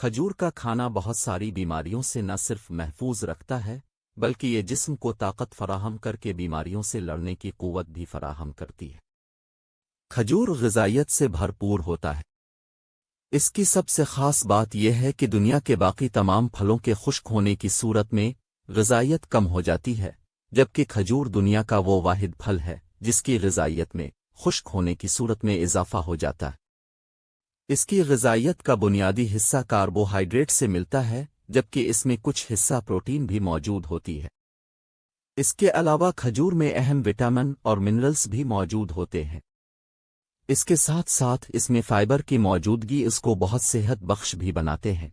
کھجور کا کھانا بہت ساری بیماریوں سے نہ صرف محفوظ رکھتا ہے بلکہ یہ جسم کو طاقت فراہم کر کے بیماریوں سے لڑنے کی قوت بھی فراہم کرتی ہے۔ کھجور غذائیت سے بھرپور ہوتا ہے۔ اس کی سب سے خاص بات یہ ہے کہ دنیا کے باقی تمام پھلوں کے خشک ہونے کی صورت میں غذائیت کم ہو جاتی ہے، جبکہ کھجور دنیا کا وہ واحد پھل ہے جس کی غذائیت میں خشک ہونے کی صورت میں اضافہ ہو جاتا ہے۔ اس کی غذائیت کا بنیادی حصہ کاربوہائیڈریٹ سے ملتا ہے، جبکہ اس میں کچھ حصہ پروٹین بھی موجود ہوتی ہے۔ اس کے علاوہ کھجور میں اہم وٹامن اور منرلز بھی موجود ہوتے ہیں۔ اس کے ساتھ ساتھ اس میں فائبر کی موجودگی اس کو بہت صحت بخش بھی بناتے ہیں۔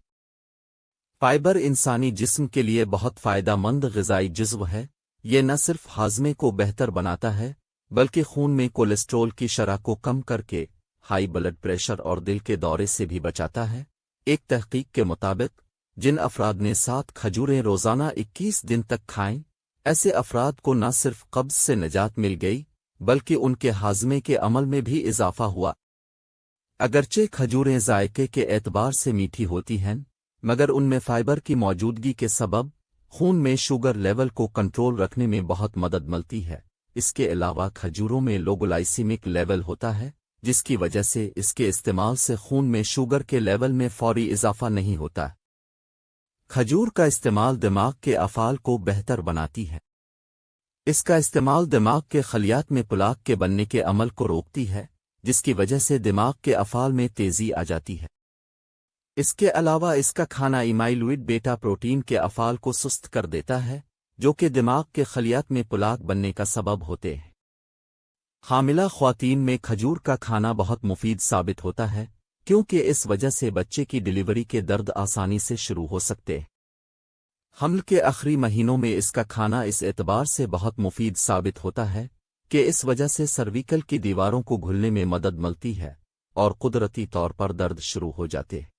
فائبر انسانی جسم کے لیے بہت فائدہ مند غذائی جزو ہے۔ یہ نہ صرف ہاضمے کو بہتر بناتا ہے بلکہ خون میں کولیسٹرول کی شرح کو کم کر کے ہائی بلڈ پریشر اور دل کے دورے سے بھی بچاتا ہے۔ ایک تحقیق کے مطابق جن افراد نے 7 کھجوریں روزانہ 21 دن تک کھائیں، ایسے افراد کو نہ صرف قبض سے نجات مل گئی بلکہ ان کے ہاضمے کے عمل میں بھی اضافہ ہوا۔ اگرچہ کھجوریں ذائقے کے اعتبار سے میٹھی ہوتی ہیں، مگر ان میں فائبر کی موجودگی کے سبب خون میں شوگر لیول کو کنٹرول رکھنے میں بہت مدد ملتی ہے۔ اس کے علاوہ کھجوروں میں لو گلائسیمک لیول ہوتا ہے، جس کی وجہ سے اس کے استعمال سے خون میں شوگر کے لیول میں فوری اضافہ نہیں ہوتا۔ کھجور کا استعمال دماغ کے افعال کو بہتر بناتی ہے۔ اس کا استعمال دماغ کے خلیات میں پلاک کے بننے کے عمل کو روکتی ہے، جس کی وجہ سے دماغ کے افعال میں تیزی آ جاتی ہے۔ اس کے علاوہ اس کا کھانا ایمائلوئڈ بیٹا پروٹین کے افعال کو سست کر دیتا ہے، جو کہ دماغ کے خلیات میں پلاک بننے کا سبب ہوتے ہیں۔ حاملہ خواتین میں کھجور کا کھانا بہت مفید ثابت ہوتا ہے، کیونکہ اس وجہ سے بچے کی ڈیلیوری کے درد آسانی سے شروع ہو سکتے ہیں۔ حمل کے آخری مہینوں میں اس کا کھانا اس اعتبار سے بہت مفید ثابت ہوتا ہے کہ اس وجہ سے سرویکل کی دیواروں کو گھلنے میں مدد ملتی ہے اور قدرتی طور پر درد شروع ہو جاتے ہیں۔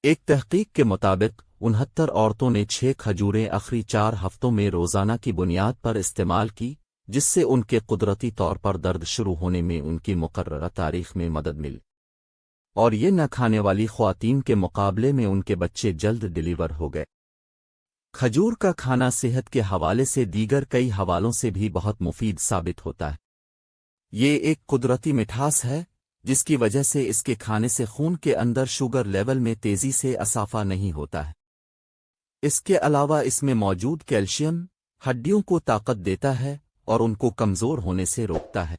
ایک تحقیق کے مطابق 69 عورتوں نے 6 کھجوریں آخری 4 ہفتوں میں روزانہ کی بنیاد پر استعمال کی، جس سے ان کے قدرتی طور پر درد شروع ہونے میں ان کی مقررہ تاریخ میں مدد ملی، اور یہ نہ کھانے والی خواتین کے مقابلے میں ان کے بچے جلد ڈیلیور ہو گئے۔ کھجور کا کھانا صحت کے حوالے سے دیگر کئی حوالوں سے بھی بہت مفید ثابت ہوتا ہے۔ یہ ایک قدرتی مٹھاس ہے جس کی وجہ سے اس کے کھانے سے خون کے اندر شوگر لیول میں تیزی سے اضافہ نہیں ہوتا ہے۔ اس کے علاوہ اس میں موجود کیلشیم ہڈیوں کو طاقت دیتا ہے اور ان کو کمزور ہونے سے روکتا ہے۔